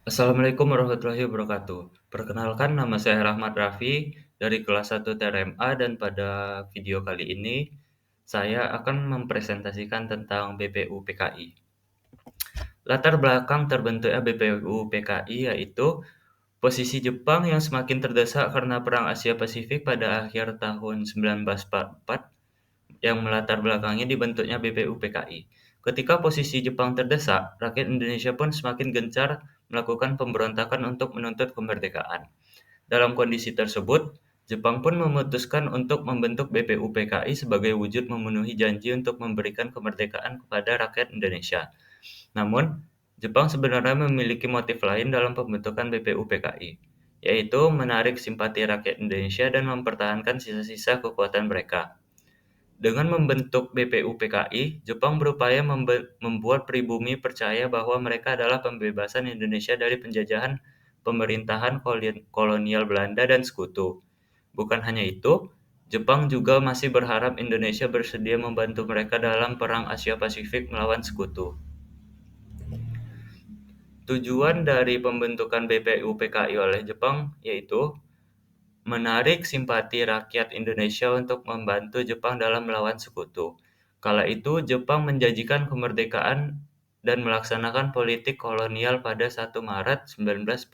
Assalamualaikum warahmatullahi wabarakatuh. Perkenalkan, nama saya Rahmat Raffi dari kelas 1 TRMA dan pada video kali ini saya akan mempresentasikan tentang BPU PKI. Latar belakang terbentuknya BPU PKI yaitu posisi Jepang yang semakin terdesak karena Perang Asia Pasifik pada akhir tahun 1944 yang melatar belakangi dibentuknya BPU PKI. Ketika posisi Jepang terdesak, rakyat Indonesia pun semakin gencar melakukan pemberontakan untuk menuntut kemerdekaan. Dalam kondisi tersebut, Jepang pun memutuskan untuk membentuk BPU PKI sebagai wujud memenuhi janji untuk memberikan kemerdekaan kepada rakyat Indonesia. Namun, Jepang sebenarnya memiliki motif lain dalam pembentukan BPU PKI, yaitu menarik simpati rakyat Indonesia dan mempertahankan sisa-sisa kekuatan mereka. Dengan membentuk BPU PKI, Jepang berupaya membuat pribumi percaya bahwa mereka adalah pembebasan Indonesia dari penjajahan pemerintahan kolonial Belanda dan sekutu. Bukan hanya itu, Jepang juga masih berharap Indonesia bersedia membantu mereka dalam Perang Asia Pasifik melawan sekutu. Tujuan dari pembentukan BPU PKI oleh Jepang yaitu menarik simpati rakyat Indonesia untuk membantu Jepang dalam melawan sekutu. Kala itu, Jepang menjanjikan kemerdekaan dan melaksanakan politik kolonial pada 1 Maret 1945.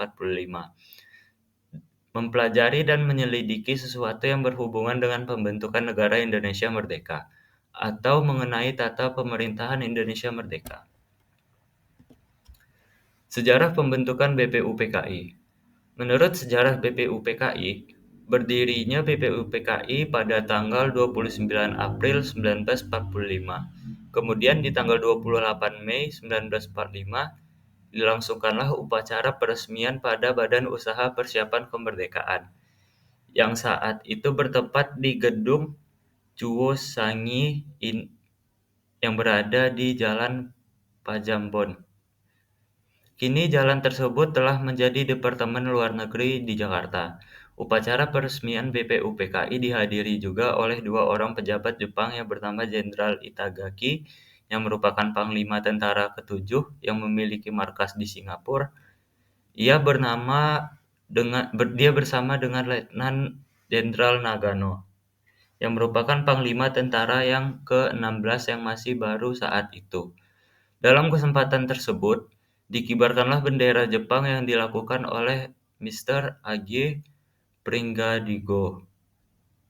Mempelajari dan menyelidiki sesuatu yang berhubungan dengan pembentukan negara Indonesia Merdeka atau mengenai tata pemerintahan Indonesia Merdeka. Sejarah pembentukan BPU PKI. Menurut sejarah BPU PKI, berdirinya BPU PKI pada tanggal 29 April 1945. Kemudian di tanggal 28 Mei 1945, dilangsungkanlah upacara peresmian pada Badan Usaha Persiapan Kemerdekaan, yang saat itu bertempat di Gedung Chuo-Sangi yang berada di Jalan Pajambon. Kini jalan tersebut telah menjadi Departemen Luar Negeri di Jakarta. Upacara peresmian BPU PKI dihadiri juga oleh dua orang pejabat Jepang yang bernama Jenderal Itagaki, yang merupakan Panglima Tentara ke-7 yang memiliki markas di Singapura. Dia bersama dengan Letnan Jenderal Nagano, yang merupakan Panglima Tentara yang ke-16 yang masih baru saat itu. Dalam kesempatan tersebut, dikibarkanlah bendera Jepang yang dilakukan oleh Mr. A.G. Pringgadigo,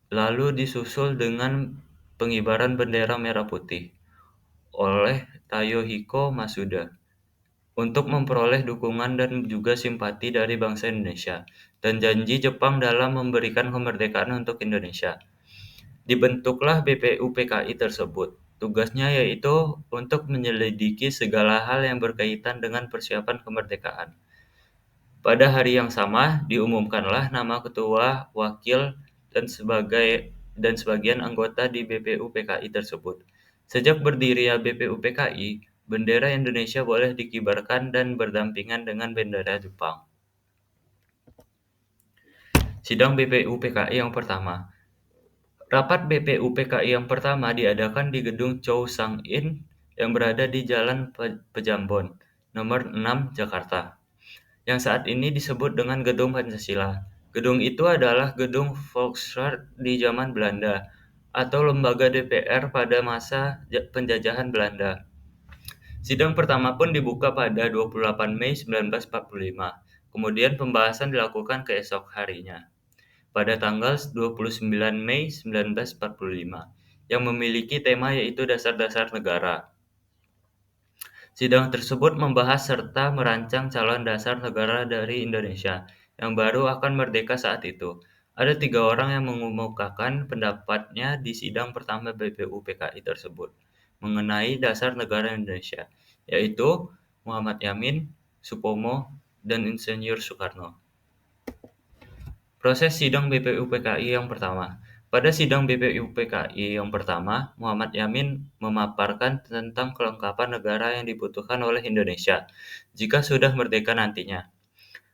lalu disusul dengan pengibaran bendera merah putih oleh Tayohiko Masuda untuk memperoleh dukungan dan juga simpati dari bangsa Indonesia dan janji Jepang dalam memberikan kemerdekaan untuk Indonesia. Dibentuklah BPU PKI tersebut. Tugasnya yaitu untuk menyelidiki segala hal yang berkaitan dengan persiapan kemerdekaan. Pada hari yang sama, diumumkanlah nama ketua, wakil, dan sebagian anggota di BPU PKI tersebut. Sejak berdirinya BPU PKI, bendera Indonesia boleh dikibarkan dan berdampingan dengan bendera Jepang. Sidang BPU PKI yang pertama. Rapat BPU PKI yang pertama diadakan di Gedung Chow Sang-in yang berada di Jalan Pejambon, nomor 6, Jakarta, yang saat ini disebut dengan Gedung Pancasila. Gedung itu adalah gedung Volksraad di zaman Belanda, atau lembaga DPR pada masa penjajahan Belanda. Sidang pertama pun dibuka pada 28 Mei 1945. Kemudian pembahasan dilakukan keesok harinya, pada tanggal 29 Mei 1945, yang memiliki tema yaitu dasar-dasar negara. Sidang tersebut membahas serta merancang calon dasar negara dari Indonesia yang baru akan merdeka saat itu. Ada 3 orang yang mengemukakan pendapatnya di sidang pertama BPU PKI tersebut mengenai dasar negara Indonesia, yaitu Muhammad Yamin, Supomo, dan Insinyur Soekarno. Proses sidang BPU PKI yang pertama. Pada sidang BPU PKI yang pertama, Muhammad Yamin memaparkan tentang kelengkapan negara yang dibutuhkan oleh Indonesia jika sudah merdeka nantinya.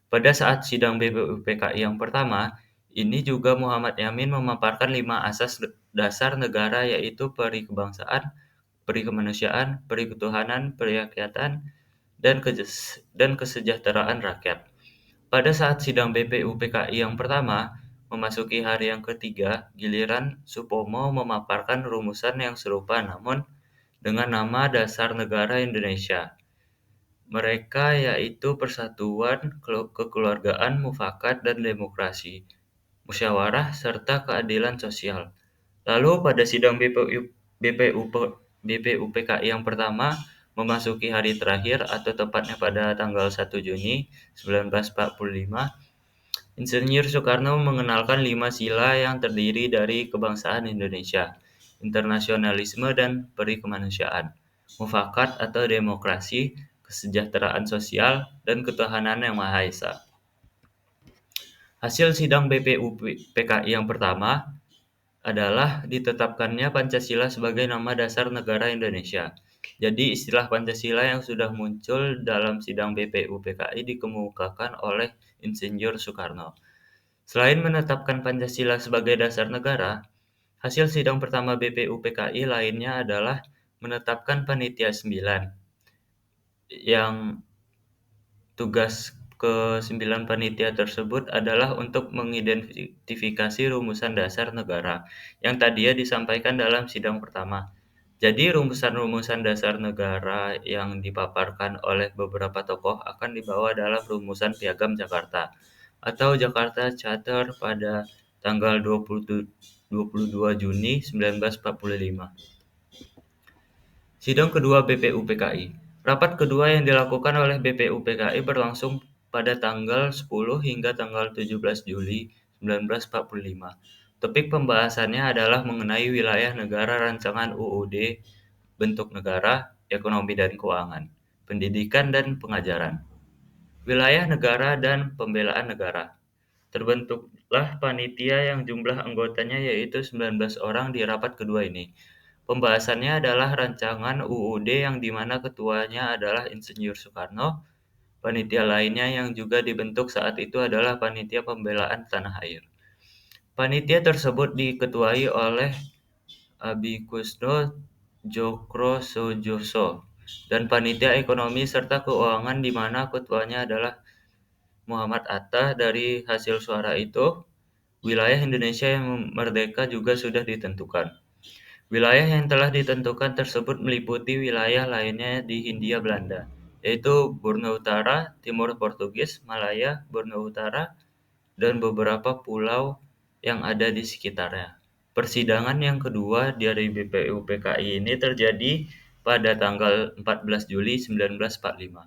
Pada saat sidang BPU PKI yang pertama, ini juga Muhammad Yamin memaparkan 5 asas dasar negara, yaitu peri kebangsaan, peri kemanusiaan, peri ketuhanan, peri rakyatan, dan kesejahteraan rakyat. Pada saat sidang BPUPKI yang pertama memasuki hari yang ketiga, giliran Supomo memaparkan rumusan yang serupa namun dengan nama Dasar Negara Indonesia. Mereka yaitu persatuan, kekeluargaan, mufakat, dan demokrasi, musyawarah, serta keadilan sosial. Lalu pada sidang BPUPKI yang pertama memasuki hari terakhir atau tepatnya pada tanggal 1 Juni 1945, Insinyur Soekarno mengenalkan 5 sila yang terdiri dari kebangsaan Indonesia, internasionalisme dan peri kemanusiaan, mufakat atau demokrasi, kesejahteraan sosial, dan ketahanan yang Maha Esa. Hasil sidang BPUPKI yang pertama adalah ditetapkannya Pancasila sebagai nama dasar negara Indonesia. Jadi istilah Pancasila yang sudah muncul dalam sidang BPUPKI dikemukakan oleh Insinyur Soekarno. Selain menetapkan Pancasila sebagai dasar negara, hasil sidang pertama BPUPKI lainnya adalah menetapkan Panitia 9, yang tugas ke-9 panitia tersebut adalah untuk mengidentifikasi rumusan dasar negara yang tadinya disampaikan dalam sidang pertama. Jadi rumusan-rumusan dasar negara yang dipaparkan oleh beberapa tokoh akan dibawa dalam rumusan Piagam Jakarta atau Jakarta Charter pada tanggal 22 Juni 1945. Sidang kedua BPUPKI. Rapat kedua yang dilakukan oleh BPUPKI berlangsung pada tanggal 10 hingga tanggal 17 Juli 1945. Topik pembahasannya adalah mengenai wilayah negara rancangan UUD, bentuk negara, ekonomi dan keuangan, pendidikan dan pengajaran, wilayah negara dan pembelaan negara. Terbentuklah panitia yang jumlah anggotanya yaitu 19 orang di rapat kedua ini. Pembahasannya adalah rancangan UUD yang dimana ketuanya adalah Insinyur Soekarno. Panitia lainnya yang juga dibentuk saat itu adalah Panitia Pembelaan Tanah Air. Panitia tersebut diketuai oleh Abikusno Djokrosojoso dan Panitia Ekonomi serta Keuangan di mana ketuanya adalah Muhammad Atta. Dari hasil suara itu, wilayah Indonesia yang merdeka juga sudah ditentukan. Wilayah yang telah ditentukan tersebut meliputi wilayah lainnya di Hindia Belanda, yaitu Borneo Utara, Timur Portugis, Malaya, Borneo Utara, dan beberapa pulau yang ada di sekitarnya. Persidangan yang kedua dari BPUPKI ini terjadi pada tanggal 14 Juli 1945.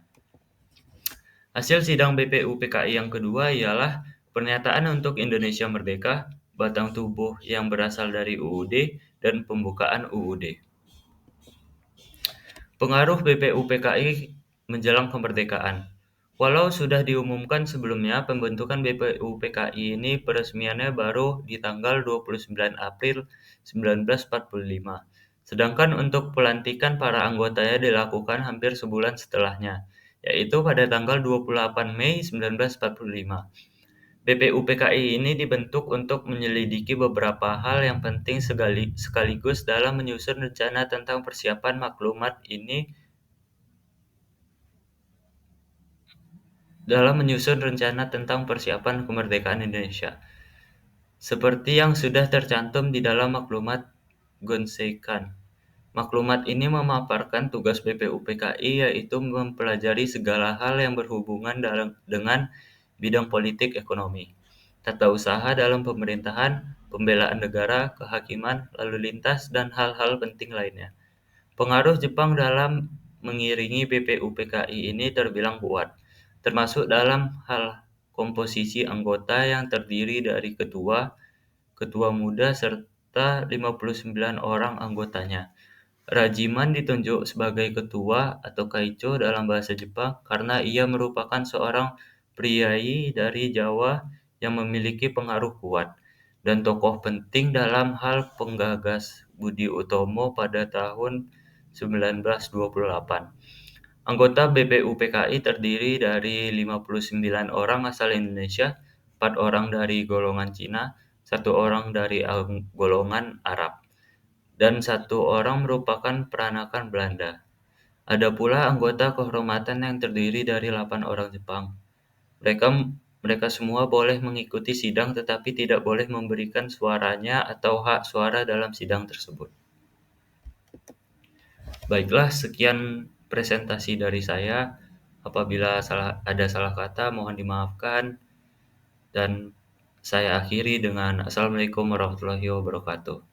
Hasil sidang BPUPKI yang kedua ialah pernyataan untuk Indonesia Merdeka, batang tubuh yang berasal dari UUD, dan pembukaan UUD. Pengaruh BPUPKI menjelang kemerdekaan. Walau sudah diumumkan sebelumnya, pembentukan BPUPKI ini peresmiannya baru di tanggal 29 April 1945. Sedangkan untuk pelantikan para anggotanya dilakukan hampir sebulan setelahnya, yaitu pada tanggal 28 Mei 1945. BPUPKI ini dibentuk untuk menyelidiki beberapa hal yang penting sekaligus dalam menyusun rencana tentang persiapan maklumat ini dalam menyusun rencana tentang persiapan kemerdekaan Indonesia. Seperti yang sudah tercantum di dalam maklumat Gonsekan. Maklumat ini memaparkan tugas BPUPKI yaitu mempelajari segala hal yang berhubungan dengan bidang politik ekonomi, tata usaha dalam pemerintahan, pembelaan negara, kehakiman, lalu lintas, dan hal-hal penting lainnya. Pengaruh Jepang dalam mengiringi BPUPKI ini terbilang kuat, termasuk dalam hal komposisi anggota yang terdiri dari ketua, ketua muda, serta 59 orang anggotanya. Rajiman ditunjuk sebagai ketua atau kaicho dalam bahasa Jepang karena ia merupakan seorang priai dari Jawa yang memiliki pengaruh kuat dan tokoh penting dalam hal penggagas Budi Utomo pada tahun 1928. Anggota BPUPKI terdiri dari 59 orang asal Indonesia, 4 orang dari golongan Cina, 1 orang dari golongan Arab, dan 1 orang merupakan peranakan Belanda. Ada pula anggota kehormatan yang terdiri dari 8 orang Jepang. Mereka mereka semua boleh mengikuti sidang tetapi tidak boleh memberikan suaranya atau hak suara dalam sidang tersebut. Baiklah, sekian presentasi dari saya. Apabila ada salah kata, mohon dimaafkan. Dan saya akhiri dengan Assalamualaikum warahmatullahi wabarakatuh.